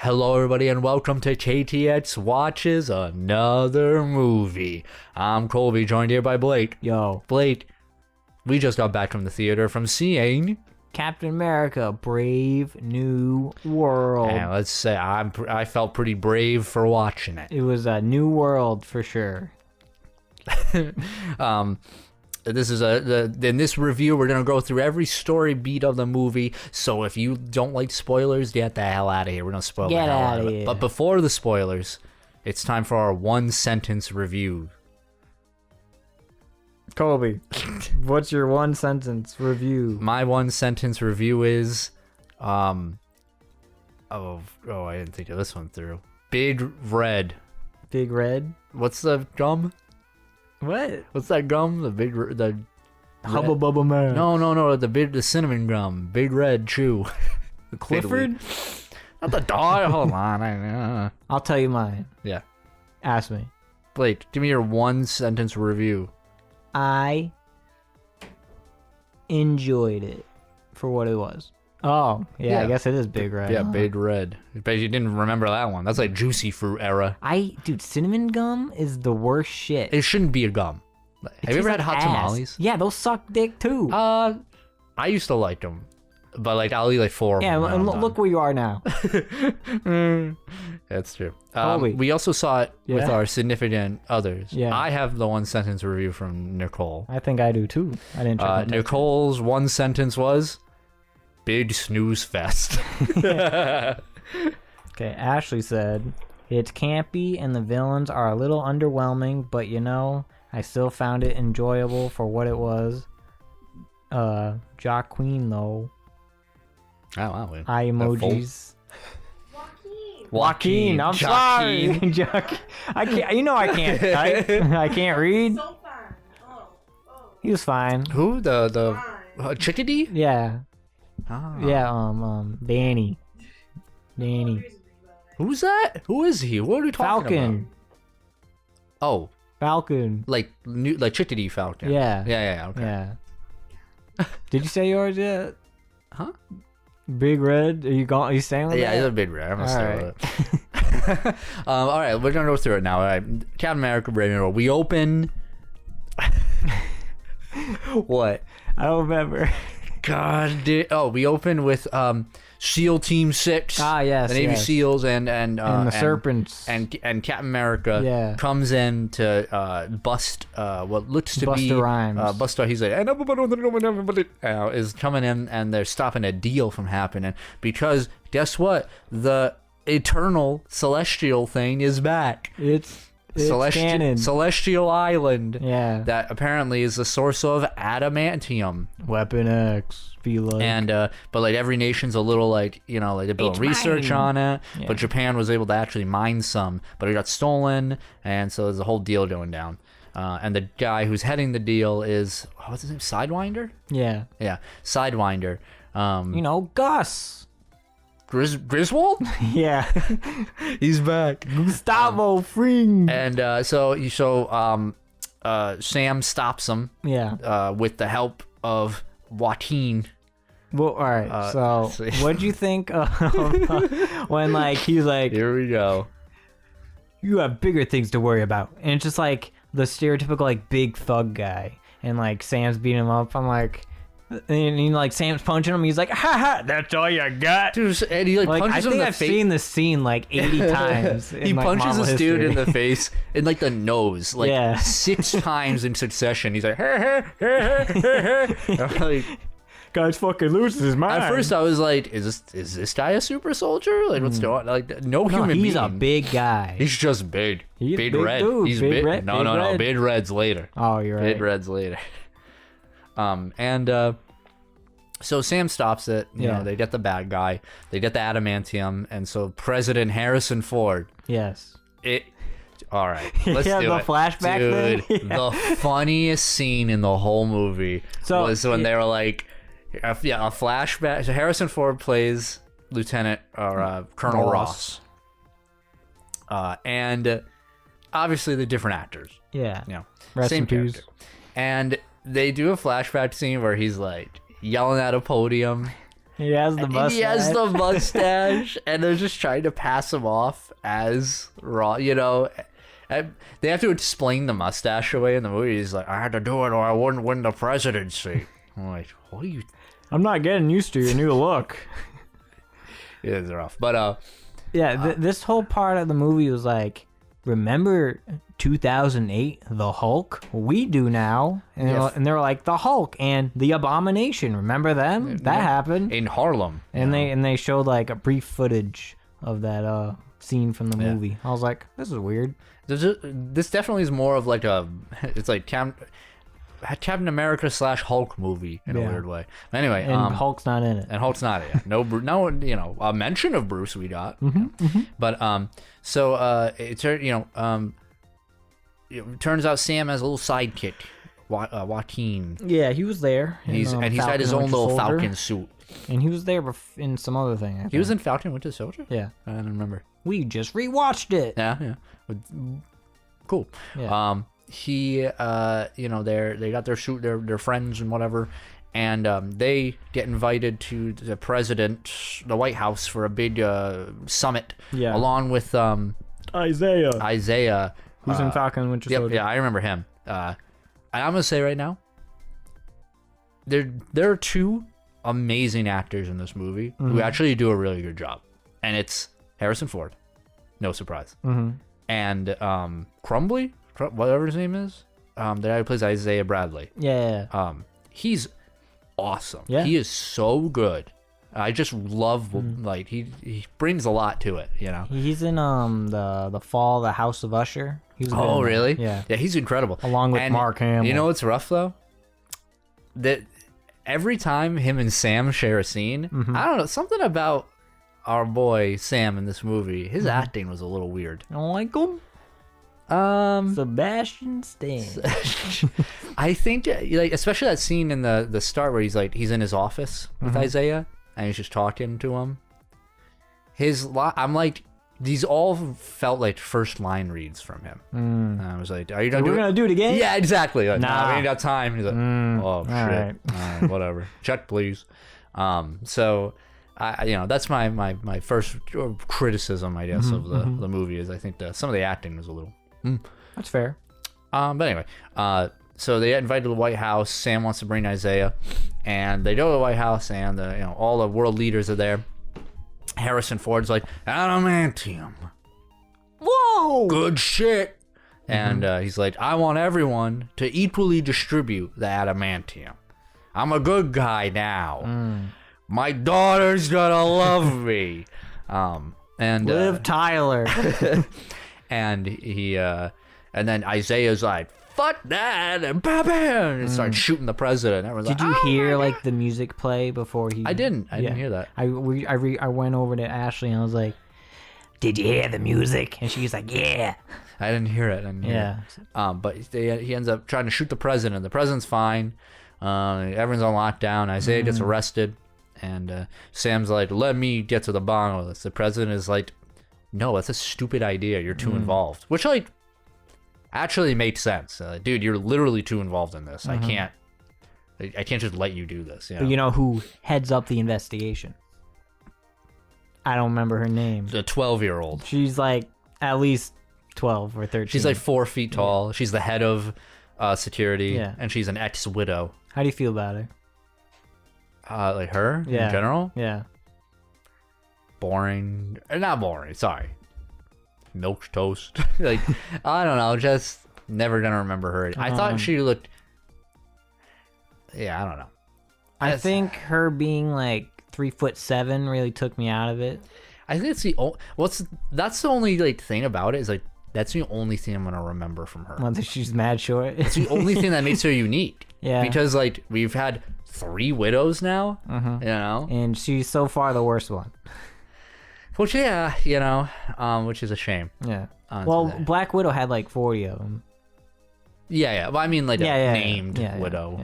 Hello, everybody, and welcome to KTX Watches Another Movie. I'm Colby, joined here by Blake. Yo. Blake, we just got back from the theater from seeing Captain America, Brave New World. And let's say I felt pretty brave for watching it. It was a new world for sure. This is in this review, we're gonna go through every story beat of the movie. So if you don't like spoilers, get the hell out of here. We're gonna spoil the hell out of it. But before the spoilers, it's time for our one sentence review. Colby, what's your one sentence review? My one sentence review is, I didn't think of this one through. Big Red. Big Red. What's the gum? What? What's that gum? The Hubba Bubba Man. No. The cinnamon gum. Big Red Chew. Clifford. Not the dog. Hold on. I'll tell you mine. Yeah. Ask me. Blake, give me your one sentence review. I enjoyed it for what it was. Oh, yeah. I guess it is Big Red. Yeah, Big Red. Bet you didn't remember that one. That's like Juicy Fruit era. Dude, cinnamon gum is the worst shit. It shouldn't be a gum. Have you ever had hot tamales? Yeah, those suck dick too. I used to like them, but like I'll eat like 4 of them. Yeah, and look where you are now. That's true. We also saw it with our significant others. Yeah. I have the one sentence review from Nicole. I think I do too. I didn't check Nicole's one sentence was, "Big snooze fest." Okay, Ashley said, "It's campy and the villains are a little underwhelming, but you know, I still found it enjoyable for what it was." Joaquin though. Oh wow. Eye emojis. Joaquin. I'm sorry. Joaquin. I can't. You know I can't type. I can't read. So fine. He was fine. Who? The chickadee? Yeah. Ah. Yeah. Danny. Who's that? Who is he? What are we talking Falcon. about? Oh, Falcon. like chickadee Falcon. Yeah. Yeah. Okay. Yeah. Did you say yours yet? Huh? Big Red? Are you saying with Yeah, that? it's a big red. I'm gonna stay Alright. with it. All right, we're gonna go through it now. All right, Captain America: Brave New World. We open. What? I don't remember. God, we open with SEAL Team 6. Ah, yes. The Navy SEALs and the Serpents. and Captain America comes in to bust what looks to be Busta Rhymes. Busta. He's like, is coming in, and they're stopping a deal from happening because guess what? The eternal celestial thing is back. It's canon. Celestial Island. Yeah. That apparently is the source of adamantium. Weapon X. Feel like. And but like every nation's a little like they're doing research on it. Yeah. But Japan was able to actually mine some, but it got stolen, and so there's a whole deal going down. And the guy who's heading the deal is what's his name? Sidewinder. Yeah. Yeah, Sidewinder. Gus. Griswold. Yeah. He's back. Gustavo Fring. And Sam stops him. Yeah. With the help of Joaquin. Well, all right. So, what'd you think of when he's like, "Here we go. You have bigger things to worry about," and it's just like the stereotypical big thug guy, and Sam's beating him up. I'm like. And Sam's punching him. He's like, "Ha ha! That's all you got." Dude, and he punches him in the face. I think I've seen this scene 80 times. He punches this dude in the face in the nose 6 times in succession. He's like, guy's fucking loses his mind. At first, I was like, "Is this guy a super soldier? What's going on?" No human being. He's a big guy. He's just big. He's big big red. dude. He's big big. Red, No. Big Red's later. Oh, you're right. Big Red's later. So Sam stops it. You know, they get the bad guy. They get the adamantium, and so President Harrison Ford. Yes. All right, let's do the it. flashback Dude, thing? The funniest scene in the whole movie was when they were like, a flashback. So Harrison Ford plays Lieutenant or Colonel Ross. And obviously they're different actors. Yeah. Rest same character. And they do a flashback scene where he's yelling at a podium He has the mustache. He has the mustache, and they're just trying to pass him off as raw. You know, they have to explain the mustache away in the movie. He's like, I had to do it or I wouldn't win the presidency. I'm like, what are you? I'm not getting used to your new look. Yeah, it's rough, but this whole part of the movie was like, remember 2008, the Hulk? We do now, and they were like the Hulk and the Abomination. Remember them? That happened in Harlem, and they showed like a brief footage of that scene from the movie. I was like, this is weird. This definitely is more of like it's like Captain America / Hulk movie in a weird way. Anyway, and Hulk's not in it. And Hulk's not in it. No, you know, a mention of Bruce we got. But so it turns out Sam has a little sidekick, Joaquin. Yeah, he was there. He's got his own little Falcon suit. And he was there in some other thing. I think. He was in Falcon Winter Soldier? Yeah. I don't remember. We just rewatched it. Yeah. Cool. Yeah. He, you know, they got their suit, their friends and whatever, and they get invited to the White House for a big summit, along with Isaiah, who's in Falcon Winter Soldier. Yeah, I remember him. And I'm gonna say right now, there are two amazing actors in this movie who actually do a really good job, and it's Harrison Ford, no surprise, and Crumbly. Whatever his name is, the guy who plays Isaiah Bradley. Yeah. He's awesome. Yeah. He is so good. I just love like he brings a lot to it. You know. He's in the Fall, the House of Usher. He was really? Yeah. Yeah, he's incredible. Along with Mark Hamill. You know what's rough though? That every time him and Sam share a scene, I don't know, something about our boy Sam in this movie. His acting was a little weird. I don't like him. Sebastian Stan. I think like especially that scene in the start where he's in his office with Isaiah and he's just talking to him. I'm like, these all felt like first line reads from him. And I was like, are you gonna gonna do it again? Yeah, exactly. Like, nah, we ain't got time. He's like, oh shit. All right, whatever. Check please. So I that's my first criticism, I guess, of the movie is I think some of the acting was a little. That's fair. But anyway, so they get invited to the White House. Sam wants to bring Isaiah, and they go to the White House, and all the world leaders are there. Harrison Ford's like, adamantium. Whoa! Good shit. And he's like, I want everyone to equally distribute the adamantium. I'm a good guy now. My daughter's gonna love me. And Liv Tyler. And he, and then Isaiah's like, fuck that, and bam, and started shooting the president. Did you hear like the music play before he? I didn't hear that. I went over to Ashley and I was like, did you hear the music? And she's like, yeah. I didn't hear it. But he ends up trying to shoot the president. The president's fine. Everyone's on lockdown. Isaiah gets arrested, and Sam's like, let me get to the bottom of this. The president is like, no, that's a stupid idea. You're too involved. Which, like, actually makes sense. Dude, you're literally too involved in this. I can't just let you do this. But you know who heads up the investigation? I don't remember her name. The 12-year-old. She's like at least 12 or 13. She's like 4 feet tall. Yeah. She's the head of security. Yeah. And she's an ex-widow. How do you feel about her? Like her in general? Yeah. Boring. Not boring, sorry. Milk toast. Like, I don't know, just never gonna remember her. I thought she looked, I don't know. I think her being like 3'7" really took me out of it. I think it's that's the only like thing about it is like that's the only thing I'm gonna remember from her. Well, she's mad short. It's the only thing that makes her unique. Yeah. Because like we've had 3 widows now, and she's so far the worst one. Which, which is a shame. Yeah. Well, Black Widow had like 40 of them. Yeah. Well, I mean, like a named widow,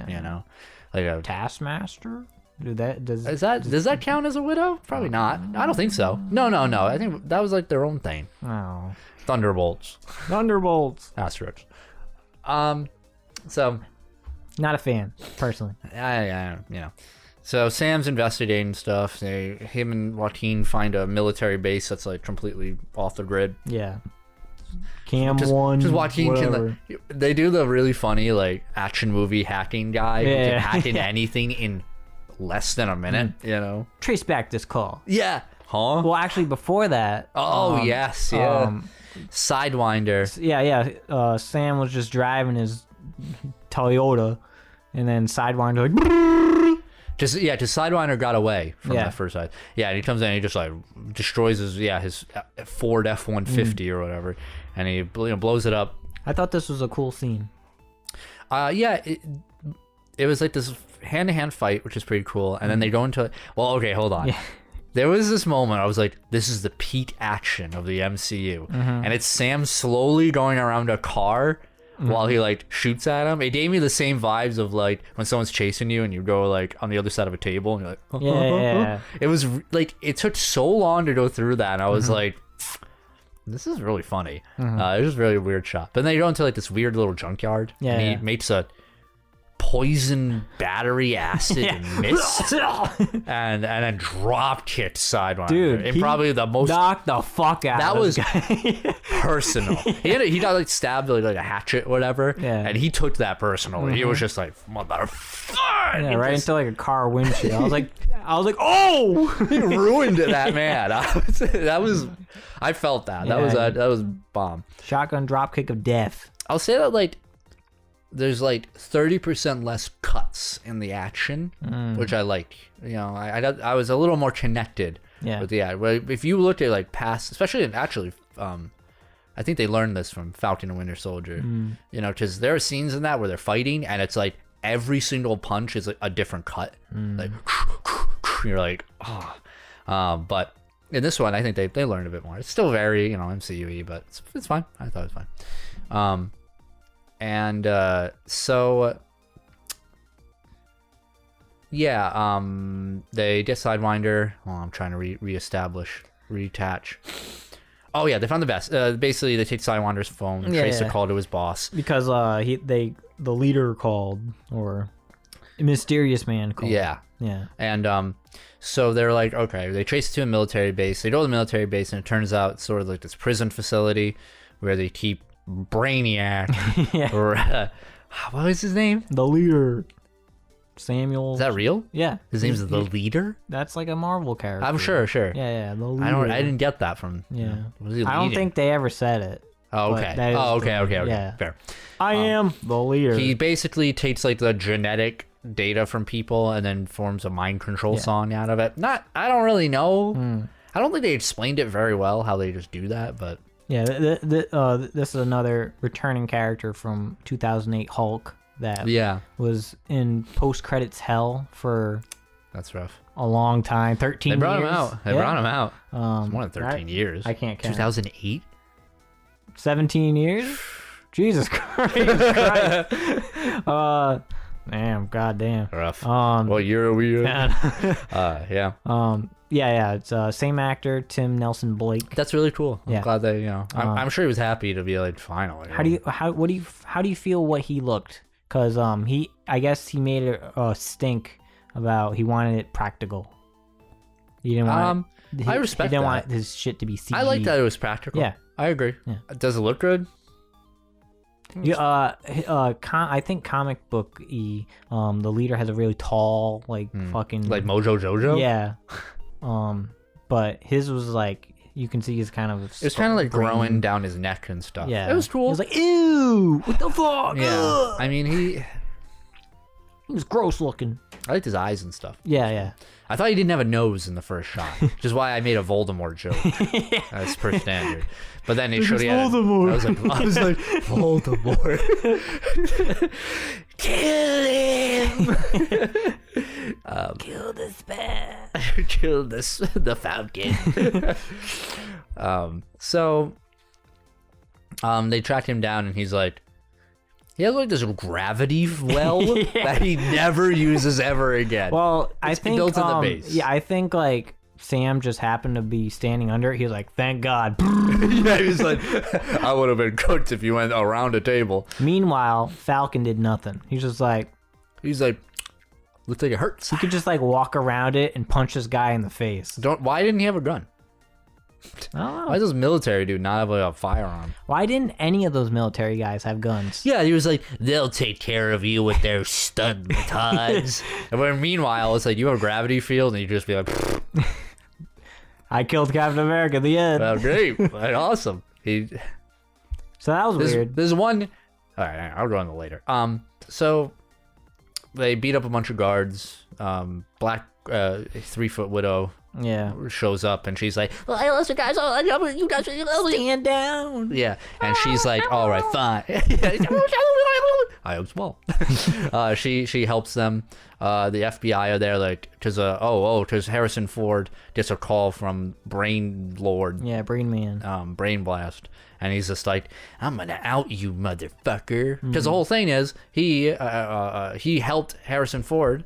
like a Taskmaster. Does that count as a widow? Probably not. I don't think so. No. I think that was like their own thing. Oh. Thunderbolts. Asterisks. So. Not a fan, personally. So Sam's investigating stuff. Him and Joaquin find a military base that's like completely off the grid. Yeah. Cam just Joaquin whatever. they do the really funny like action movie hacking guy who can hack into anything in less than a minute, you know. Trace back this call. Yeah. Huh? Well, actually, before that. Yes, yeah. Sidewinder. Yeah. Sam was just driving his Toyota, and then Sidewinder like. Just Sidewinder got away from that first side. Yeah, and he comes in and he just like destroys his Ford F-150 or whatever, and he blows it up. I thought this was a cool scene. It was like this hand-to-hand fight, which is pretty cool, and then they go into hold on. Yeah. There was this moment I was like, this is the peak action of the MCU, and it's Sam slowly going around a car while he like shoots at him. It gave me the same vibes of like when someone's chasing you and you go like on the other side of a table and you're like, yeah. It was like, it took so long to go through that, and I was like, this is really funny. It was a really weird shot. But then they go into like this weird little junkyard, and he makes a poison battery acid and mist and then drop kicked Sidewinder. Dude, and probably the most knocked the fuck out that of was this guy. Personal. He got like stabbed with like a hatchet or whatever, and he took that personally. He was just like, motherfucker, right into like a car windshield. I was like oh, he ruined that man. I felt that. That was bomb. Shotgun drop kick of death. I'll say that like there's like 30% less cuts in the action, which I like. You know, I was a little more connected with the ad. If you look at like past, especially I think they learned this from Falcon and Winter Soldier. You know, because there are scenes in that where they're fighting and it's like every single punch is like a different cut. Like you're like, oh. But in this one, I think they learned a bit more. It's still very, you know, MCU-y, but it's fine. I thought it was fine. They get Sidewinder. I'm trying to reattach. Oh yeah, they found the vest. Basically, they take Sidewinder's phone, trace a call to his boss because the leader called, or a mysterious man called. Yeah. And so they're like, okay, they trace it to a military base. They go to the military base, and it turns out it's sort of like this prison facility where they keep Brainiac or what was his name? The leader. Samuel. Is that real? Yeah. His name's the leader? That's like a Marvel character. I'm sure. Yeah, the leader. I didn't get that from. Yeah. Was he I don't think they ever said it. Oh, okay. Okay. Yeah. Fair. I am the leader. He basically takes like the genetic data from people and then forms a mind control song out of it. I don't really know. I don't think they explained it very well how they just do that, but. Yeah, this is another returning character from 2008 Hulk that was in post-credits hell for that's rough. A long time, 13 years. They brought him out. It's more than 13 years. I can't count. 2008? 17 years? Jesus Christ. Damn, goddamn. Rough. What year are we in? Yeah. It's same actor, Tim Nelson Blake. That's really cool. I'm glad they, you know, I'm sure he was happy to be like finally. How do you feel what he looked? Because I guess he made a stink about he wanted it practical. He didn't want I respect he didn't that. want his shit to be CG. I like that it was practical. Yeah, I agree. Yeah. Does it look good? I think comic book the leader has a really tall fucking like Mojo Jojo. Yeah. But his was like you can see he's kind of it was kind of like growing down his neck and stuff. Yeah, it was cool. It was like ew, what the fuck? Yeah, ugh. I mean he was gross looking. I liked his eyes and stuff. Yeah. I thought he didn't have a nose in the first shot, which is why I made a Voldemort joke. That's per standard. But then they showed Voldemort. I was like, Voldemort. Kill him. Kill the spell. Kill the Falcon. So they tracked him down, and he's like, he has like this gravity well that he never uses ever again. Well, I think built in the base. Yeah, I think like Sam just happened to be standing under it. He was like, "Thank God." Yeah, he was like, "I would have been cooked if you went around a table." Meanwhile, Falcon did nothing. He's like, Looks like it hurts. He could just like walk around it and punch this guy in the face. Why didn't he have a gun? I don't know. Why does this military dude not have a firearm? Why didn't any of those military guys have guns? Yeah, he was like, they'll take care of you with their stun batons. And when meanwhile, it's like you have a gravity field and you just be like, I killed Captain America. The end. well, great, awesome. So that was weird. There's one. All right, I'll go on the later. So they beat up a bunch of guards. Black 3-foot widow. Yeah. Shows up and she's like, well, hey, listen, guys, you guys stand down. Yeah, and she's like, all right, fine. I am small. She helps them. The FBI are there, like, because Harrison Ford gets a call from Brain Lord. Yeah, Brain Man. Brain Blast, and he's just like, I'm gonna out you, motherfucker. Because the whole thing is he helped Harrison Ford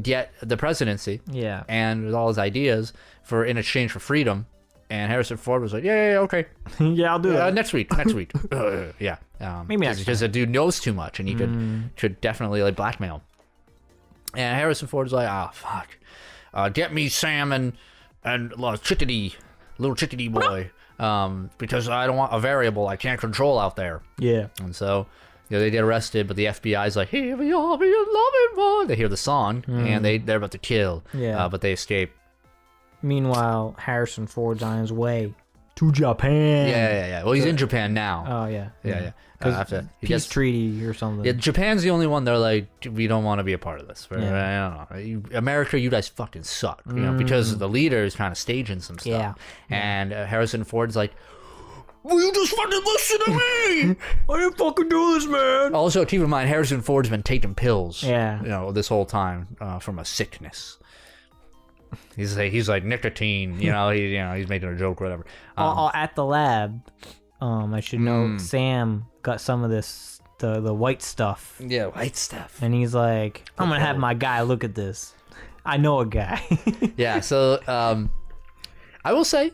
get the presidency, and with all his ideas in exchange for freedom, and Harrison Ford was like, yeah, okay, yeah, I'll do it next week. Yeah, maybe next because the dude knows too much, and he could definitely like blackmail. And Harrison Ford's like, fuck, get me Sam and little chickadee boy, because I don't want a variable I can't control out there. Yeah, and so. They get arrested, but the FBI's like, "Here we are, be a loving one." They hear the song, and they're about to kill. Yeah. But they escape. Meanwhile, Harrison Ford's on his way to Japan. Yeah. Well, he's in Japan now. Oh, yeah. Yeah. Peace treaty or something. Yeah, Japan's the only one they're like, we don't want to be a part of this. I don't know. America, you guys fucking suck. Because the leader is kind of staging some stuff. Yeah. And Harrison Ford's like, will you just fucking listen to me? I didn't fucking do this, man. Also, keep in mind, Harrison Ford's been taking pills. Yeah. This whole time from a sickness. He's like nicotine. He's making a joke or whatever. At the lab, I should know Sam got some of this the white stuff. Yeah, white stuff. And he's like, I'm gonna have my guy look at this. I know a guy. Yeah. So I will say.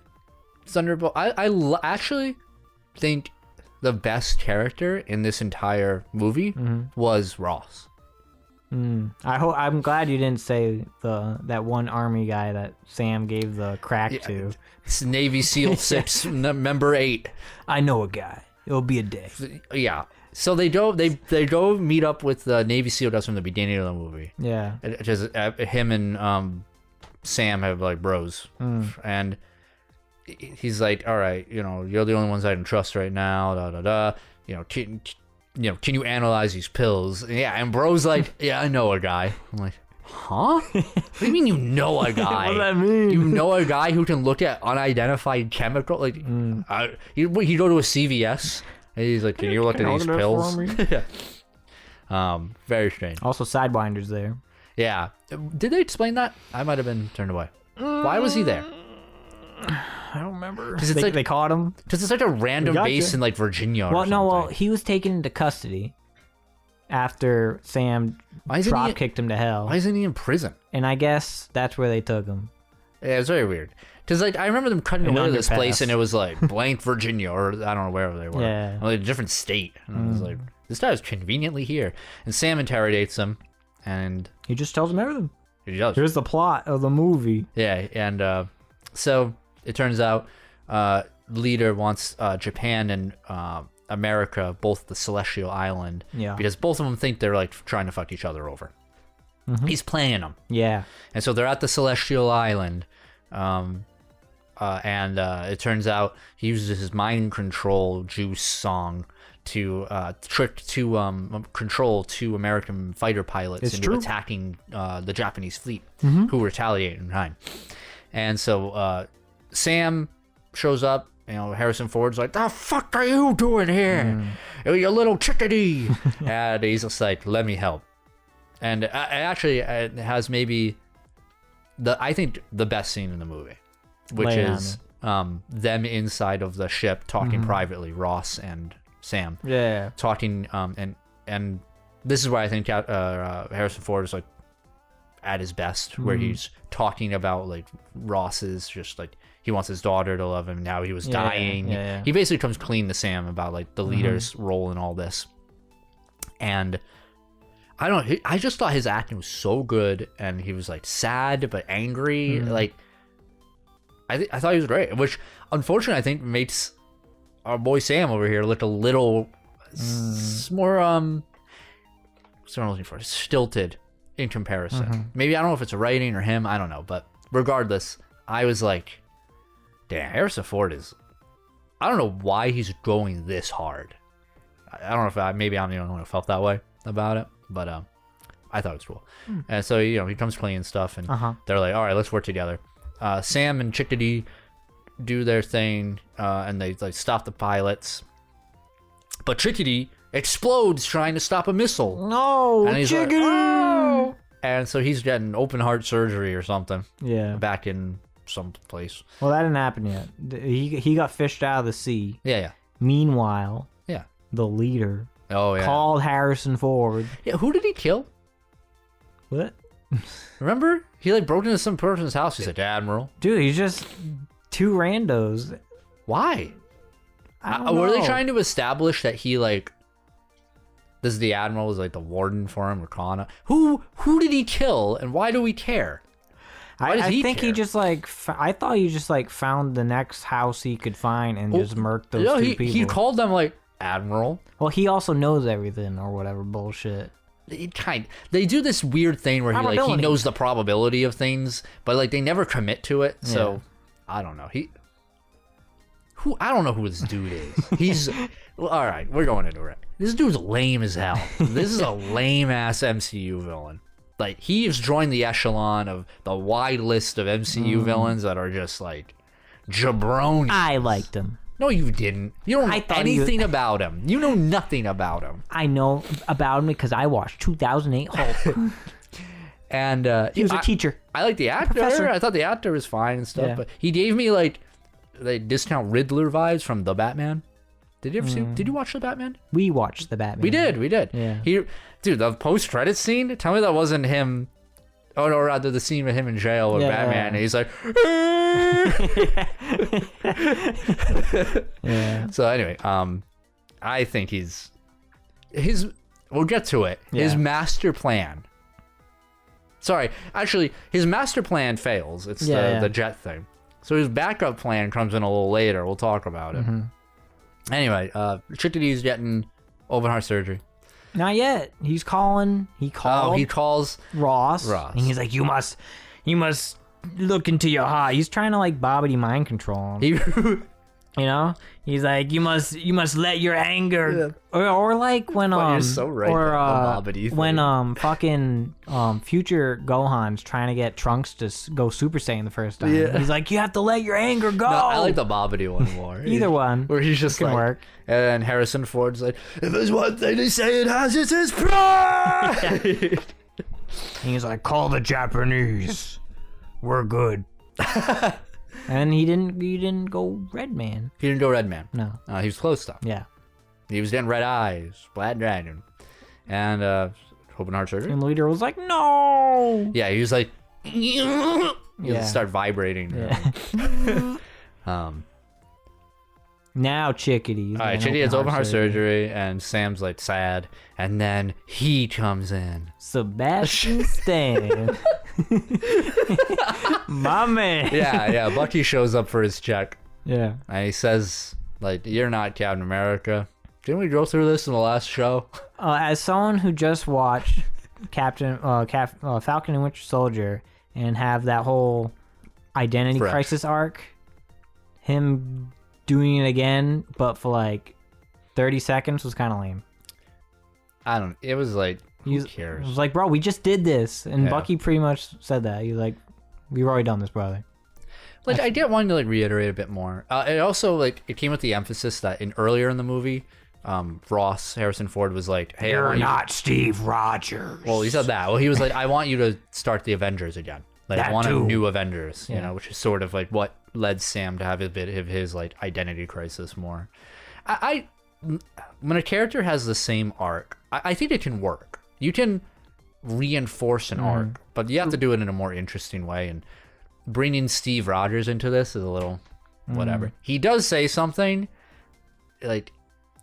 Thunderbolt. I actually think the best character in this entire movie was Ross. I'm glad you didn't say that one army guy that Sam gave the crack to. It's Navy SEAL 6 member 8. I know a guy. It'll be a day. Yeah. So they go meet up with the Navy SEAL guys from the beginning of the movie. Yeah. Just him and Sam have like bros, and he's like, all right, you're the only ones I can trust right now. Can you analyze these pills? And bro's like, yeah, I know a guy. I'm like, huh? What do you mean you know a guy? What does that mean? You know a guy who can look at unidentified chemical? Like, he go to a CVS and he's like, can you look at these pills? Very strange. Also, Sidewinder's there. Yeah. Did they explain that? I might have been turned away. Why was he there? I don't remember. Because they caught him. Because it's like a random base in like Virginia. Well, he was taken into custody after Sam drop-kicked him to hell. Why isn't he in prison? And I guess that's where they took him. Yeah, it's very weird. Because like I remember them cutting away to this place, and it was like blank Virginia, or I don't know wherever they were. Yeah, like a different state. And I was like, this guy is conveniently here. And Sam interrogates him, and he just tells him everything. He does. Here's the plot of the movie. Yeah, and so. It turns out leader wants Japan and America, both the Celestial Island, because both of them think they're like trying to fuck each other over. He's playing them. Yeah. And so they're at the Celestial Island, and it turns out he uses his mind control juice song to control 2 American fighter pilots into attacking the Japanese fleet, who retaliate in time. And so Sam shows up. Harrison Ford's like, the fuck are you doing here? You little chickadee. And he's just like, let me help. And it has maybe I think the best scene in the movie, which is them inside of the ship talking privately, Ross and Sam. Yeah. Talking, and this is where I think Harrison Ford is like at his best, where he's talking about like Ross's just like, he wants his daughter to love him. Now he was dying. Yeah. He basically comes clean to Sam about like the leader's role in all this. And I don't know. I just thought his acting was so good, and he was like sad but angry. Like, I thought he was great, which unfortunately I think makes our boy Sam over here look a little more what's what I'm looking for? Stilted in comparison. Maybe I don't know if it's writing or him. I don't know, but regardless, I was like, damn, Harrison Ford is. I don't know why he's going this hard. I don't know if maybe I'm the only one who felt that way about it, but I thought it was cool. And so he comes clean and stuff, and they're like, all right, let's work together. Sam and Chickadee do their thing, and they like stop the pilots, but Chickadee explodes trying to stop a missile. No, and he's Chickadee! Like, oh! And so he's getting open heart surgery or something. Yeah, back in some place. Well, that didn't happen yet. He got fished out of the sea. Yeah. Meanwhile, yeah, the leader called Harrison Ford. Yeah, who did he kill? What? Remember? He like broke into some person's house. He's like, Admiral. Dude, he's just two randos. Why? I don't know. Were they trying to establish that he like this is the Admiral is like the warden for him or Kana? Who did he kill and why do we care? I think he just like I thought he just like found the next house he could find and just murked those two people. He called them like Admiral. Well, he also knows everything or whatever bullshit. They do this weird thing where he knows the probability of things, but like they never commit to it. So I don't know. I don't know who this dude is. He's all right. We're going into it. This dude's lame as hell. This is a lame ass MCU villain. Like he's joined the echelon of the wide list of MCU villains that are just like jabroni. I liked him. No, you didn't. You don't know anything about him. You know nothing about him. I know about him because I watched 2008 Hulk. And he was a teacher. I like the actor. Professor. I thought the actor was fine and stuff, but he gave me like discount Riddler vibes from The Batman. Did you ever see? Did you watch The Batman? We watched The Batman. We did. Yeah. Dude, the post-credit scene. Tell me that wasn't him. Oh no, rather the scene with him in jail with Batman. And he's like. Yeah. So anyway, I think his. We'll get to it. Yeah. His master plan. Sorry, actually, his master plan fails. It's the jet thing. So his backup plan comes in a little later. We'll talk about it. Anyway, Chickadee's getting open heart surgery. Not yet. He's calling. He calls Ross. And he's like, you must look into your heart. He's trying to like Bobbity mind control him. You know, he's like, you must let your anger, or like when you're so right, or when fucking future Gohan's trying to get Trunks to go Super Saiyan the first time. Yeah. He's like, you have to let your anger go. No, I like the Bobbity one more. Either one, where he's just like, work. And Harrison Ford's like, if there's one thing to say it has, it's his pride. And he's like, call the Japanese. We're good. And he didn't go Red Man. He didn't go Red Man. No. He was close though. Yeah. He was getting red eyes, Black Dragon, and open heart surgery. And the leader was like, no. Yeah, he was like, you start vibrating. Yeah. Now Chickadee. All right, Chickadee has open heart surgery, and Sam's like sad, and then he comes in. Sebastian Stan. My man. Yeah. Bucky shows up for his check. Yeah. And he says, like, you're not Captain America. Didn't we go through this in the last show? As someone who just watched Falcon and Winter Soldier and have that whole identity crisis arc, him doing it again, but for like 30 seconds was kind of lame. It was like, who cares? It was like, bro, we just did this. And Bucky pretty much said that. He was like, we've already done this, brother. Like, I did want to like reiterate a bit more. It also like it came with the emphasis that earlier in the movie, Harrison Ford was like, "Hey, you're not Steve Rogers." Well, he said that. Well, he was like, "I want you to start the Avengers again. Like, I want a new Avengers." You know, which is sort of like what led Sam to have a bit of his like identity crisis more. When a character has the same arc, I think it can work. You can reinforce an arc, but you have to do it in a more interesting way. And bringing Steve Rogers into this is a little whatever. He does say something like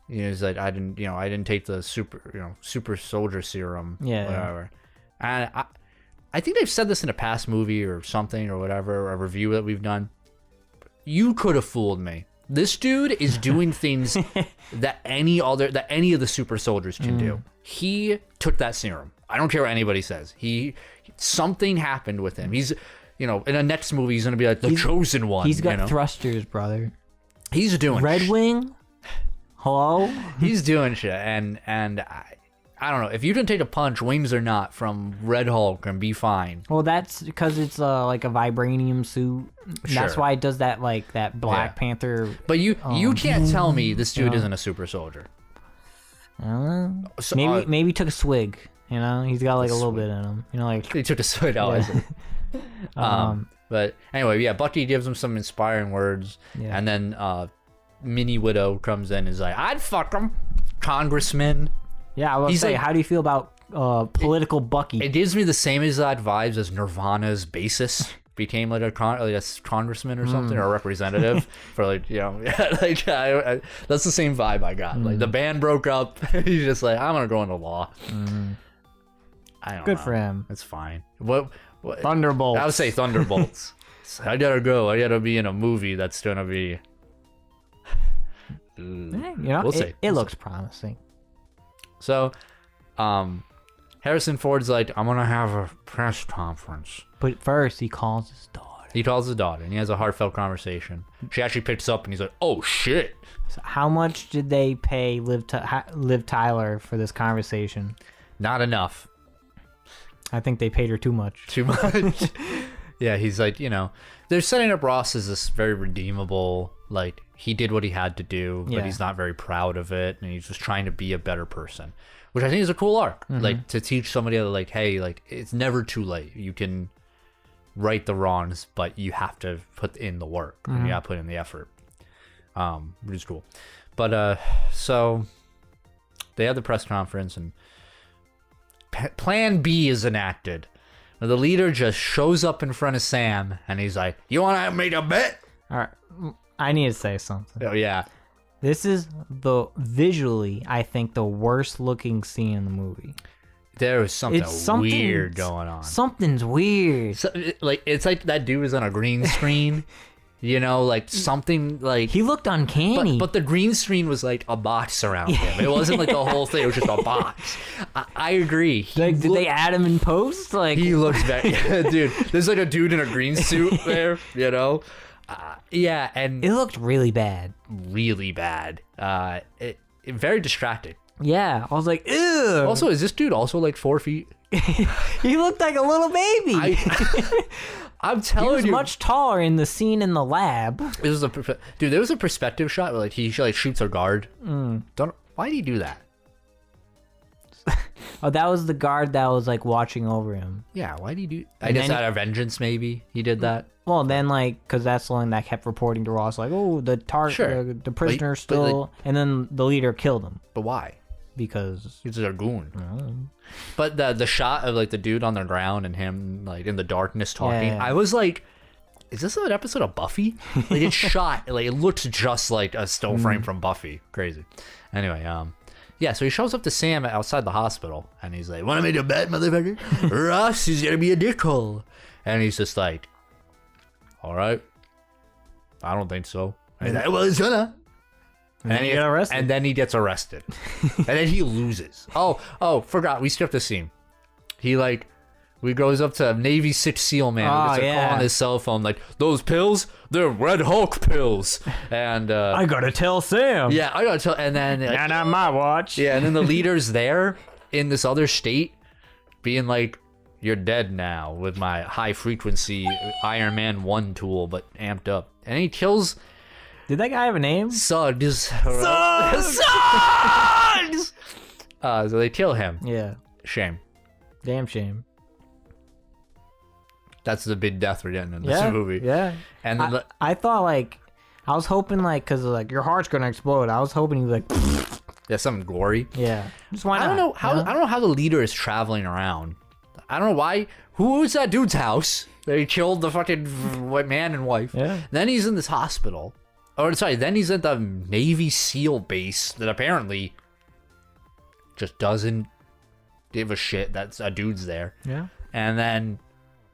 He's like, I didn't take the super soldier serum, whatever. And I think they've said this in a past movie or something or whatever, or a review that we've done. You could have fooled me. This dude is doing things that any of the super soldiers can do. He took that serum. I don't care what anybody says. Something happened with him. He's, in the next movie, he's gonna be like the chosen one. He's got thrusters, brother. He's doing Red Wing. Hello. He's doing shit, and I don't know. If you can take a punch, wings or not, from Red Hulk and be fine. Well, that's because it's like a vibranium suit. Sure. That's why it does that, like that Black Panther. But you can't tell me this dude isn't a super soldier. So, maybe he took a swig. He's got like a little bit in him. Like he took a swig. But anyway, yeah. Bucky gives him some inspiring words, and then Mini Widow comes in and is like, "I'd fuck him, Congressman." Yeah, I was say, how do you feel about political Bucky? It gives me the same exact vibes as Nirvana's bassist became like a congressman or something, or a representative for that's the same vibe I got. Like the band broke up, he's just like, I'm gonna go into law. I don't know. Good for him. It's fine. What Thunderbolts. I would say Thunderbolts. I gotta go. I gotta be in a movie that's gonna be. We'll see. It looks promising. So, Harrison Ford's like, I'm gonna have a press conference. But first, he calls his daughter. And he has a heartfelt conversation. She actually picks up, and he's like, "Oh shit!" So how much did they pay Liv Tyler for this conversation? Not enough. I think they paid her too much. Too much. Yeah, he's like, they're setting up Ross as this very redeemable, like, he did what he had to do, but he's not very proud of it, and he's just trying to be a better person, which I think is a cool arc. Like, to teach somebody that, like, hey, like, it's never too late. You can right the wrongs, but you have to put in the work, and you have to put in the effort, which is cool. But so they had the press conference, and Plan B is enacted. The leader just shows up in front of Sam, and he's like, "You want to make a bet?" All right, I need to say something. Oh yeah, this is visually, I think, the worst looking scene in the movie. There was something weird going on. Something's weird. It's like that dude was on a green screen. Like something like... He looked uncanny. But the green screen was like a box around him. It wasn't like the whole thing. It was just a box. I agree. Did they add him in post? He looks very... Dude, there's like a dude in a green suit there, yeah, and... It looked really bad. Really bad. Very distracting. Yeah, I was like, ew. Also, is this dude also like 4 feet? He looked like a little baby. I'm telling you, he was much taller in the scene in the lab. There was a perspective shot where he shoots a guard. Why did he do that? Oh, that was the guard that was like watching over him. Yeah, why did he do? I guess out of vengeance, maybe he did that. Well, then because that's the one that kept reporting to Ross, like, oh, the prisoner still, and then the leader killed him. But why? Because he's a goon. But the shot of like the dude on the ground and him like in the darkness talking, I was like, is this an episode of Buffy? Like it's shot, like it looks just like a still frame from Buffy. Crazy. Anyway, yeah, so he shows up to Sam outside the hospital and he's like, "Wanna make a bet, motherfucker? Ross is gonna be a dickhole." And he's just like, "All right, I don't think so." And he's like, "Well, it's gonna." And then he gets arrested. And then he gets arrested. And then he loses. Oh, forgot. We skipped a scene. We goes up to Navy 6 SEAL man who gets a call on his cell phone like, "Those pills, they're Red Hulk pills." And I gotta tell Sam. Yeah, I gotta tell. And then not on my watch. Yeah, and then the leader's there in this other state, being like, "You're dead now with my high frequency Iron Man 1 tool, but amped up." And he kills. Did that guy have a name? Suggs. Suggs! So they kill him. Yeah. Shame. Damn shame. That's the big death we're getting in this movie. Yeah. And then I thought I was hoping because your heart's gonna explode. I was hoping he was yeah, something gory. Yeah. Just why not? I don't know how the leader is traveling around. I don't know why. Who was that dude's house? They killed the fucking man and wife. Yeah. Then he's in this hospital. Or sorry, then he's at the Navy SEAL base that apparently just doesn't give a shit that a dude's there. Yeah. And then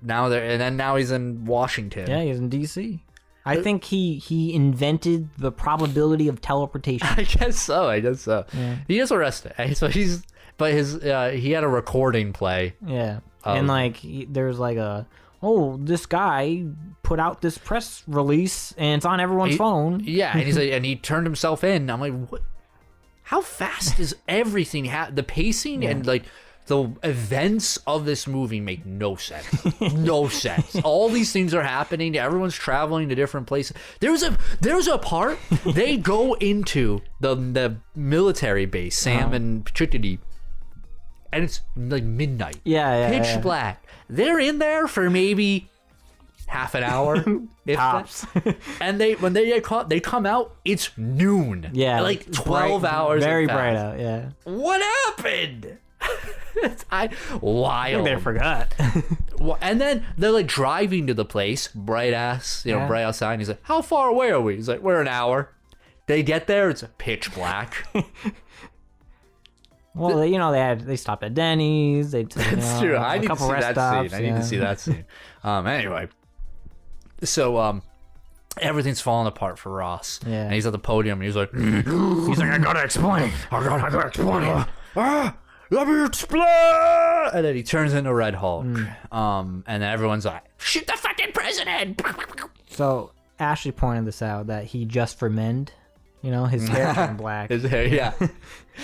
now he's in Washington. Yeah, he's in DC. I think he invented the probability of teleportation. I guess so. Yeah. He is arrested. So he had a recording play. Yeah. And like there's like this guy put out this press release and it's on everyone's phone. Yeah, and he's like, and he turned himself in. I'm like, what? How fast is everything? The pacing and like the events of this movie make no sense. No sense. All these things are happening. Everyone's traveling to different places. There's a part they go into the military base, Sam and Trinity, and it's like midnight. Yeah. Pitch black. They're in there for maybe half an hour, if tops. And when they get caught, they come out. It's noon. Yeah, like 12 hours. Very bright out. Yeah. What happened? Wild. I think they forgot. And then they're like driving to the place, bright bright outside. And he's like, "How far away are we?" He's like, "We're an hour." They get there, it's pitch black. Well, they stopped at Denny's. That's true. I need to see that scene. I need to see that scene. Anyway, so everything's falling apart for Ross. Yeah. And he's at the podium and he's like, I gotta explain. I gotta explain. Let me explain. And then he turns into Red Hulk. And then everyone's like, shoot the fucking president. So Ashley pointed this out that he just for men. His hair turned black. His hair, yeah.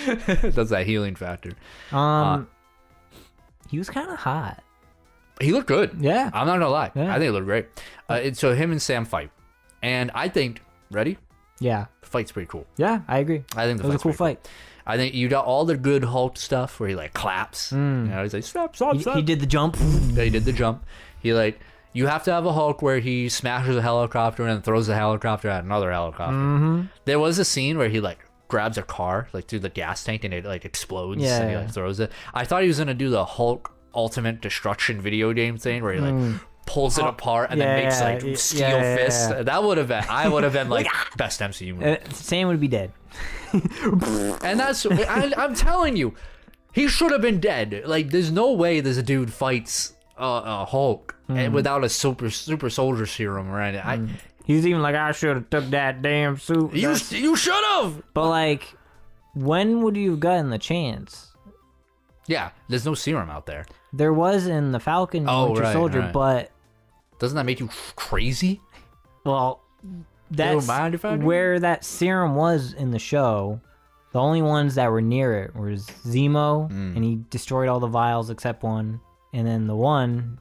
That's that healing factor. He was kind of hot. He looked good. Yeah. I'm not gonna lie. Yeah. I think he looked great. So him and Sam fight. And I think, ready? Yeah. The fight's pretty cool. Yeah, I agree. I think it was a cool fight. I think you got all the good Hulk stuff where he like claps. He's like, stop. He did the jump. Yeah, he did the jump. He like, you have to have a Hulk where he smashes a helicopter and then throws the helicopter at another helicopter. Mm-hmm. There was a scene where he like grabs a car like through the gas tank and it like explodes and he like throws it. I thought he was gonna do the Hulk Ultimate Destruction video game thing where he like pulls it apart and then makes like steel fists. That would have been, I would have been like best MCU movie. Sam would be dead. And that's, I'm telling you, he should have been dead. Like, there's no way this dude fights a Hulk without a super soldier serum or anything. He's even like, I should have took that damn suit. You should have. But like, when would you have gotten the chance? Yeah, there's no serum out there. There was in the Falcon Winter Soldier, but doesn't that make you crazy? Well, that's where that serum was in the show. The only ones that were near it was Zemo, and he destroyed all the vials except one, and then the one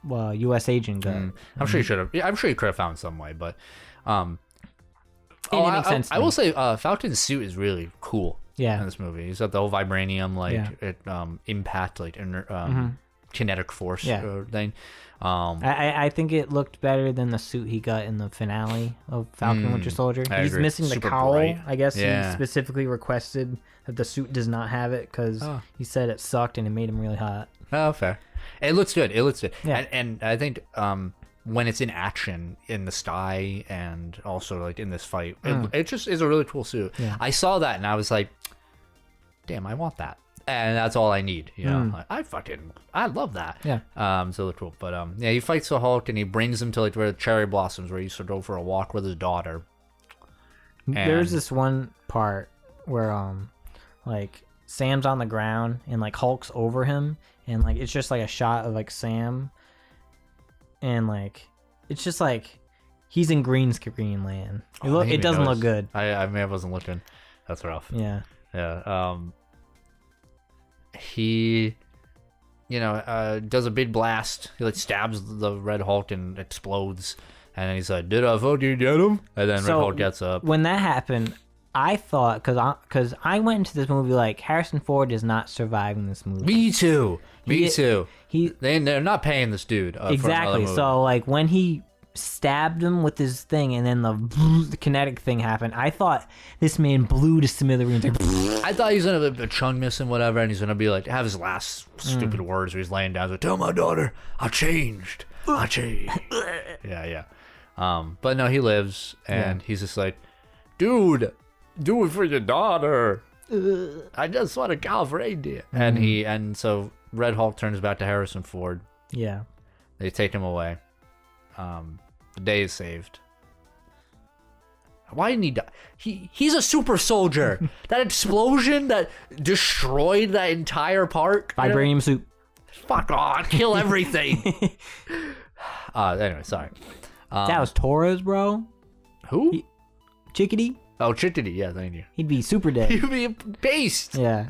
U.S. agent got. I'm sure you should have. Yeah, I'm sure you could have found some way, but it makes sense. I will say, Falcon's suit is really cool. Yeah, in this movie, he's got the whole vibranium impact, like kinetic force thing. I think it looked better than the suit he got in the finale of Falcon Winter Soldier. He's missing the cowl. Bright. I guess he specifically requested that the suit does not have it because he said it sucked and it made him really hot. Oh, fair. It looks good. Yeah. And I think when it's in action in the sky and also like in this fight, it just is a really cool suit. Yeah. I saw that and I was like, damn, I want that. And that's all I need, Like, I love that. Yeah. So really cool. But he fights the Hulk and he brings him to like where the cherry blossoms, where he used to go for a walk with his daughter. And there's this one part where like Sam's on the ground and like Hulk's over him, and like it's just like a shot of like Sam, and like it's just like he's in green screen land. It doesn't look good. I may have wasn't looking. That's rough. Yeah. He, does a big blast. He like stabs the Red Hulk and explodes. And then he's like, "Did I fucking get him?" And then Red Hulk gets up. When that happened, I thought, because I went into this movie like Harrison Ford is not surviving this movie. Me too. They're not paying this dude exactly. For another movie. So like when he stabbed him with his thing and then the kinetic thing happened, I thought this man blew to smithereens. I thought he was gonna have a chunk missing, whatever, and he's gonna be like have his last stupid words where he's laying down. He's like, "Tell my daughter I changed. Yeah. But no, he lives, and he's just like, dude, do it for your daughter. I just want a cow for reindeer. And so Red Hulk turns back to Harrison Ford. Yeah. They take him away. The day is saved. Why didn't he die? He's a super soldier. That explosion that destroyed that entire park. Vibranium suit. Fuck off. Kill everything. Anyway, sorry. That was Torres, bro. Who? Chickadee. Oh, Chickadee. Yeah, thank you. He'd be super dead. He'd be a beast. Yeah.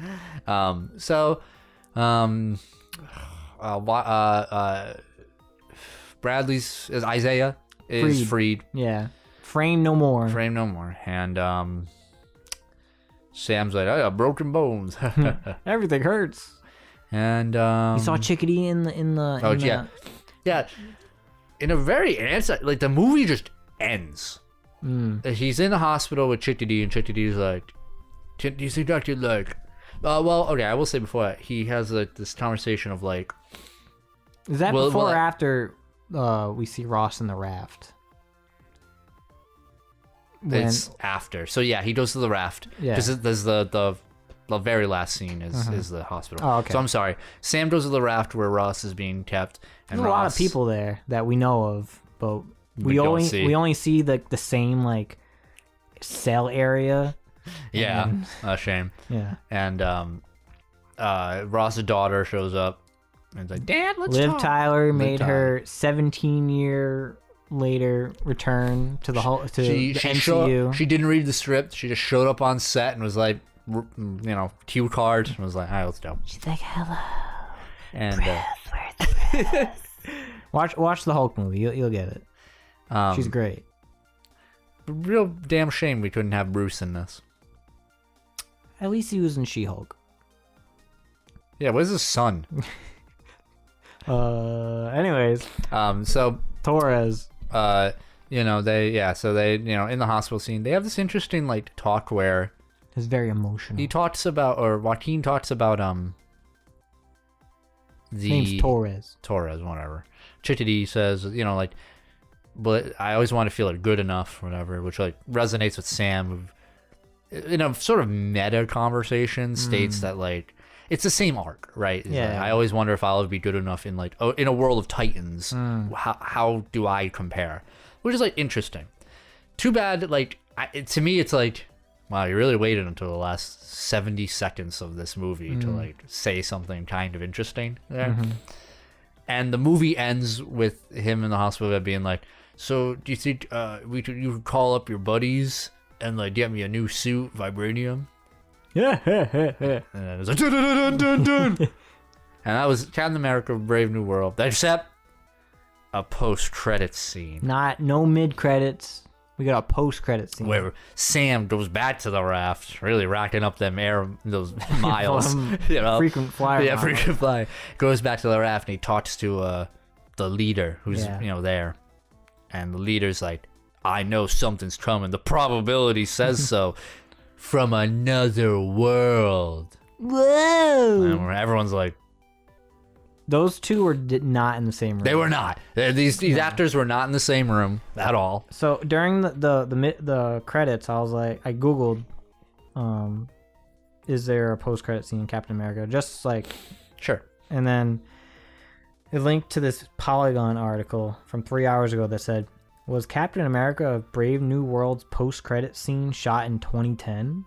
Bradley's is Isaiah is freed. Yeah. Frame no more. Frame no more. And Sam's like, I got broken bones. Everything hurts. And you saw Chickadee in the yeah. In a very like the movie just ends. He's in the hospital with Chickadee, and Chickadee's like, do you see Dr. like, well, okay, I will say before that, he has like this conversation of like, is that before or after we see Ross in the raft? It's after. So yeah, he goes to the raft. Yeah. Because there's the very last scene is the hospital. Oh, okay. So I'm sorry. Sam goes to the raft where Ross is being kept. And there's a lot of people there that we know of, but we only see the same like cell area. Yeah. A shame. Yeah. And Ross's daughter shows up and is like, Dad, let's Liv talk. Tyler made her 17-year later return to the MCU. She didn't read the script. She just showed up on set and was like, cue card, and was like, all right, let's go. She's like, hello. And watch the Hulk movie. You'll get it. She's great. Real damn shame we couldn't have Bruce in this. At least he was in She-Hulk. Yeah, where's his son? Anyways. So Torres. they in the hospital scene, they have this interesting like talk where it's very emotional. Joaquin talks about his name's Torres, whatever. Chickadee says, but I always want to feel like good enough, whatever, which like resonates with Sam. In a sort of meta conversation, states that like it's the same arc, right? Yeah. Like, I always wonder if I'll ever be good enough in like in a world of Titans. How do I compare? Which is like interesting. Too bad. Like to me, it's like, wow, you really waited until the last 70 seconds of this movie to like say something kind of interesting there. And the movie ends with him in the hospital bed being like, so do you think you could call up your buddies and like get me a new suit, vibranium? Yeah. And it was like, dun, dun, dun, dun, dun. And that was Captain America: Brave New World, except a post-credits scene. No mid-credits. We got a post-credit scene where Sam goes back to the raft, really racking up those miles. Frequent flyer. Yeah, frequent flyer. Goes back to the raft and he talks to the leader who's there, and the leader's like, I know something's coming. The probability says so. From another world. Whoa! And everyone's like, those two were not in the same room. They were not. These actors were not in the same room at all. So during the credits, I was like, I googled, is there a post credit scene in Captain America? Just like, sure. And then it linked to this Polygon article from 3 hours ago that said, was Captain America: Brave New World's post credit scene shot in 2010?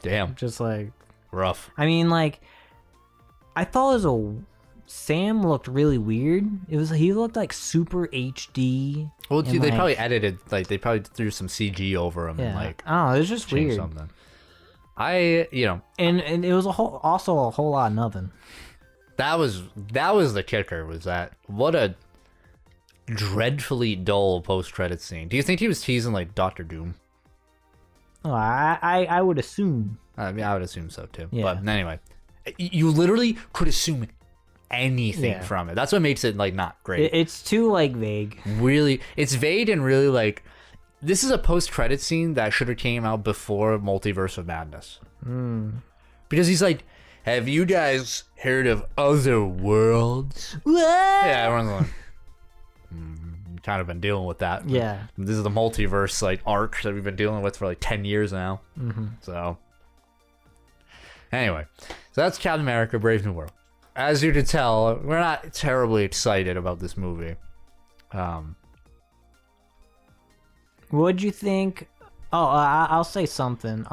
Damn. Just like rough. I mean, like, I thought Sam looked really weird. He looked like super HD. Well, they probably edited, like they probably threw some CG over him and like, oh, it was just weird. Something. And it was also a whole lot of nothing. That was the kicker. Was that what a dreadfully dull post-credit scene. Do you think he was teasing like Doctor Doom? Oh, I would assume. I mean, I would assume so too. Yeah. But anyway, you literally could assume anything from it. That's what makes it like not great. It's too like vague. Really, it's vague and really like this is a post-credit scene that should have came out before Multiverse of Madness. Because he's like, have you guys heard of other worlds? What? Yeah, everyone's like, kind of been dealing with that. Yeah. This is the multiverse like arc that we've been dealing with for like 10 years now. So anyway, so that's Captain America: Brave New World. As you can tell, we're not terribly excited about this movie. What'd you think? Oh, I'll say something.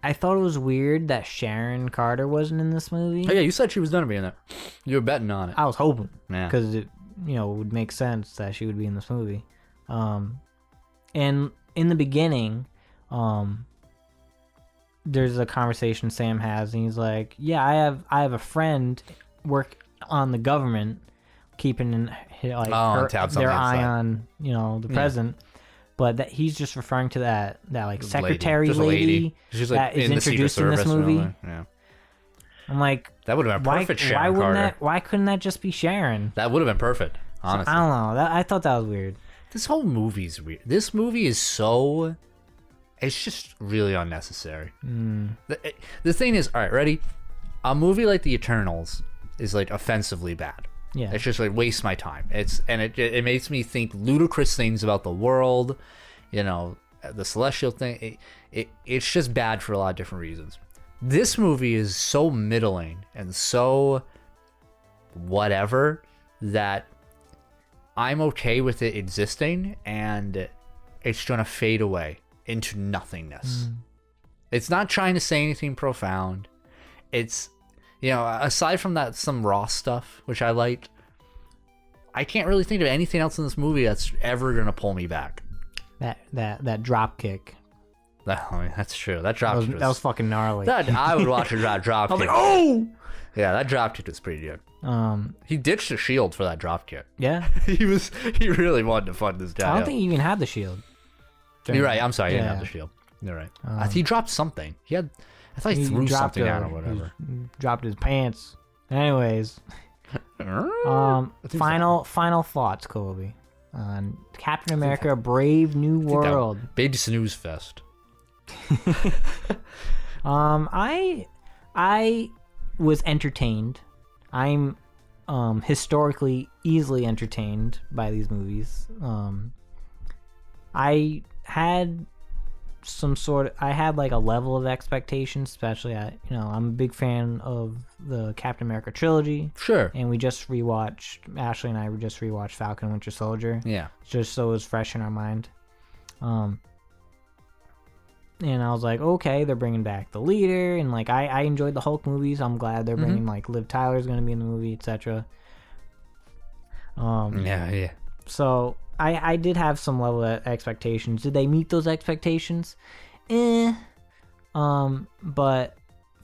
I thought it was weird that Sharon Carter wasn't in this movie. Oh yeah, you said she was gonna be in it. You were betting on it. I was hoping, because Yeah. it, would make sense that she would be in this movie. And in the beginning, there's a conversation Sam has, and he's like, "Yeah, I have a friend work on the government, keeping their eye on the president." But that he's just referring to that like secretary lady She's that is in the introduced Secret in this Service movie. Yeah. I'm like, That would have been perfect, Sharon Carter. Why couldn't that just be Sharon? That would have been perfect, honestly. I don't know. I thought that was weird. This whole movie's weird. This movie is so... It's just really unnecessary. The thing is, all right, ready? A movie like The Eternals is like offensively bad. Yeah. It's just like waste my time. It makes me think ludicrous things about the world, the celestial thing. It's just bad for a lot of different reasons. This movie is so middling and so whatever that I'm okay with it existing, and it's gonna fade away into nothingness. It's not trying to say anything profound. It's aside from that some raw stuff, which I liked, I can't really think of anything else in this movie that's ever gonna pull me back. That drop kick. That's true. That drop kick that was fucking gnarly. I would watch a drop kick. I was like, oh! Yeah, that drop kick was pretty good. He ditched the shield for that drop kick. Yeah. He really wanted to fuck this guy I don't up. think he even had the shield. You're right. I'm sorry. He didn't have the shield. You're right. He dropped something. I thought he threw something out or whatever. He dropped his pants. Anyways. Final thoughts, Colby, on Captain America: Brave New World. Big snooze fest. I was entertained. I'm historically easily entertained by these movies. I had like a level of expectation, especially I'm a big fan of the Captain America trilogy. Sure. And Ashley and I just rewatched Falcon and Winter Soldier. Yeah. Just so it was fresh in our mind. And I was like, okay, they're bringing back the leader, and like I enjoyed the Hulk movies. I'm glad they're bringing like Liv Tyler's going to be in the movie, etc. Yeah. So I did have some level of expectations. Did they meet those expectations? But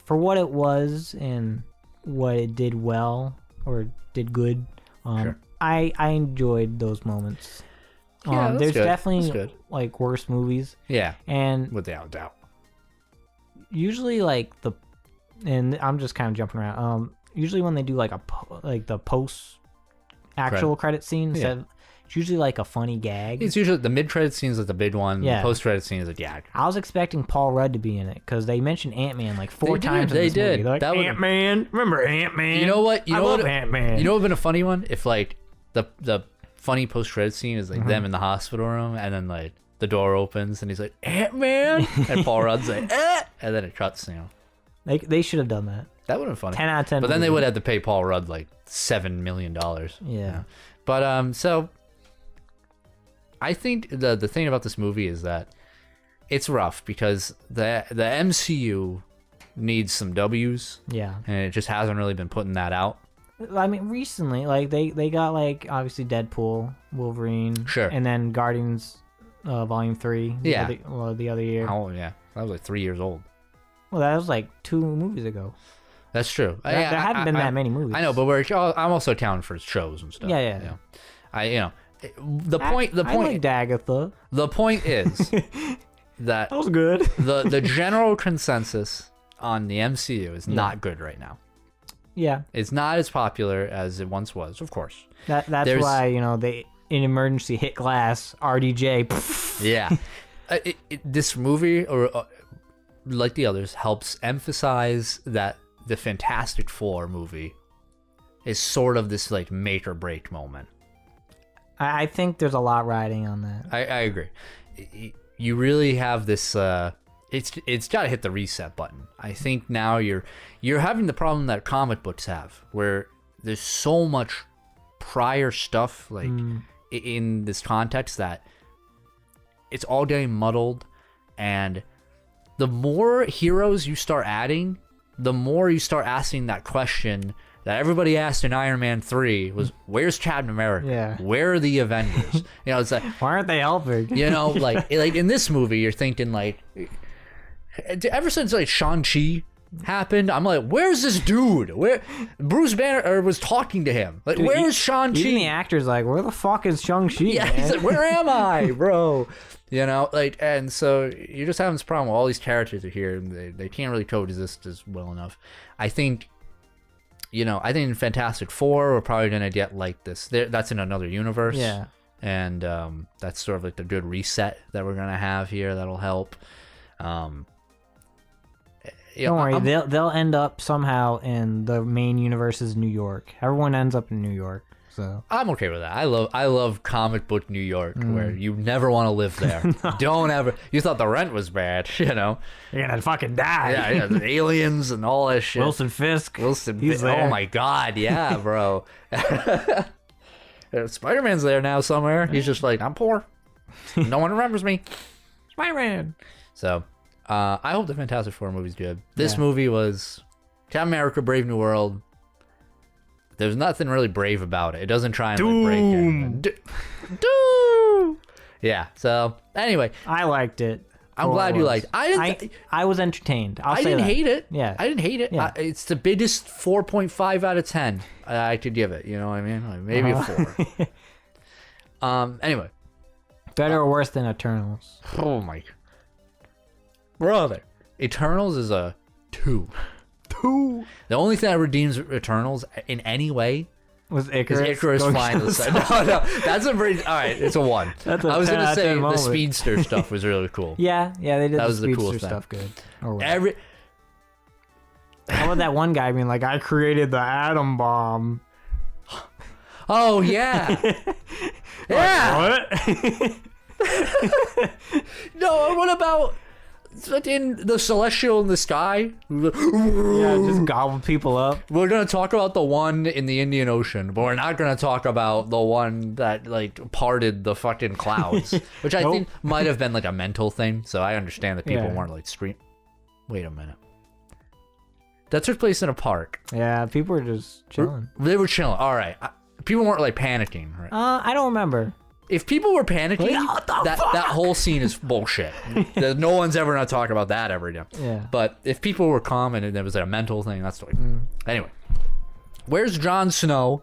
for what it was and what it did well or did good, sure. I enjoyed those moments. Yeah, there's good. definitely like worse movies. Yeah. And without doubt. Usually and I'm just kind of jumping around. Usually when they do like the post actual credit scene, it's usually like a funny gag. It's usually the mid-credit scene is like the big one. Yeah. The post-credit scene is a gag. I was expecting Paul Rudd to be in it because they mentioned Ant-Man like four times. They in this did. Movie. Like, Ant-Man. Remember Ant-Man? You know what? I love Ant-Man. You know what would have been a funny one? If like the funny post-credit scene is like them in the hospital room, and then like the door opens and he's like, Ant-Man, and Paul Rudd's like, and then it cuts. They should have done that. That would have been funny. 10 out of 10. But then they would have to pay Paul Rudd like $7 million. Yeah. But so I think the thing about this movie is that it's rough because the MCU needs some W's. Yeah. And it just hasn't really been putting that out. I mean, recently, like they got like obviously Deadpool, Wolverine, Sure, and then Guardians, Volume 3. Yeah. The other year. Oh yeah, that was like 3 years old. Well, that was like 2 movies ago. That's true. There haven't been that many movies. I know, but I'm also counting for shows and stuff. Yeah. The point. I liked Agatha. The point is that was good. the general consensus on the MCU is not good right now. Yeah, it's not as popular as it once was. Of course. That's why they in emergency hit glass RDJ. Yeah, this movie or like the others helps emphasize that the Fantastic Four movie is sort of this like make or break moment. I think there's a lot riding on that. I agree. You really have this. It's got to hit the reset button. I think now you're having the problem that comic books have, where there's so much prior stuff like in this context that it's all getting muddled, and the more heroes you start adding, the more you start asking that question that everybody asked in Iron Man 3 was, where's Captain America? Yeah. Where are the Avengers? You know, it's like, why aren't they helping? You know, like in this movie, you're thinking like, ever since like Shang-Chi happened, I'm like, where's this dude? Where Bruce Banner was talking to him? Like, where is Shang-Chi? Even the actor's like, where the fuck is Shang-Chi? Yeah, man? he's like, where am I, bro? You know, like, and so you're just having this problem with all these characters are here, and they can't really coexist as well enough. I think, you know, I think in Fantastic Four, we're probably gonna get like this. That's in another universe. Yeah. And that's sort of like the good reset that we're gonna have here. That'll help. Don't worry, they'll end up somehow in the main universe's New York. Everyone ends up in New York, so I'm okay with that. I love comic book New York, where you never want to live there. No. Don't ever. You thought the rent was bad, you know? You're gonna fucking die. Yeah, the aliens and all that shit. Wilson Fisk. He's there. Oh my god, yeah, bro. Spider-Man's there now somewhere. He's just like, I'm poor. No one remembers me. Spider-Man. So. I hope the Fantastic Four movie's good. This movie was Captain America: Brave New World. There's nothing really brave about it. It doesn't try and like, break anything. Doom. Yeah. So anyway, I liked it. I'm glad you liked it. I was entertained. I didn't hate it. Yeah. I didn't hate it. Yeah. It's the biggest 4.5 out of 10 I could give it. You know what I mean? Like maybe a 4. Anyway. Better or worse than Eternals? Oh my. Brother, Eternals is a 2. The only thing that redeems Eternals in any way was Icarus flying to the side. No, that's a pretty. All right, it's a 1. I was gonna say the speedster stuff was really cool. Yeah, they did. That the was the speedster coolest stuff thing. Good. How about that one guy being like, I created the atom bomb? Oh yeah, yeah. What? No, what about? In the Celestial in the Sky? Yeah, just gobble people up. We're going to talk about the one in the Indian Ocean, but we're not going to talk about the one that, like, parted the fucking clouds, which I think might have been, like, a mental thing, so I understand that people weren't, like, Wait a minute. That took place in a park. Yeah, people were just chilling. They were chilling. All right. People weren't, like, panicking, right? I don't remember. If people were panicking, that whole scene is bullshit. No one's ever going to talk about that ever again. Yeah. But if people were calm and it was a mental thing, that's like... Anyway. Where's Jon Snow?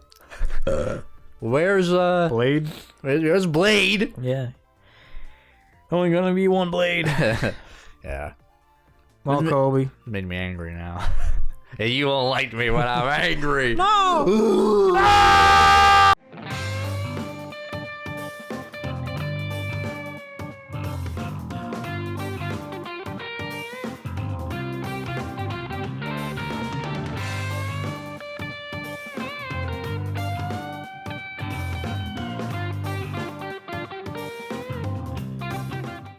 Where's... Blade? Where's Blade? Yeah. Only gonna be one Blade. Yeah. Well, Kobe. It made me angry now. You won't like me when I'm angry. No! No!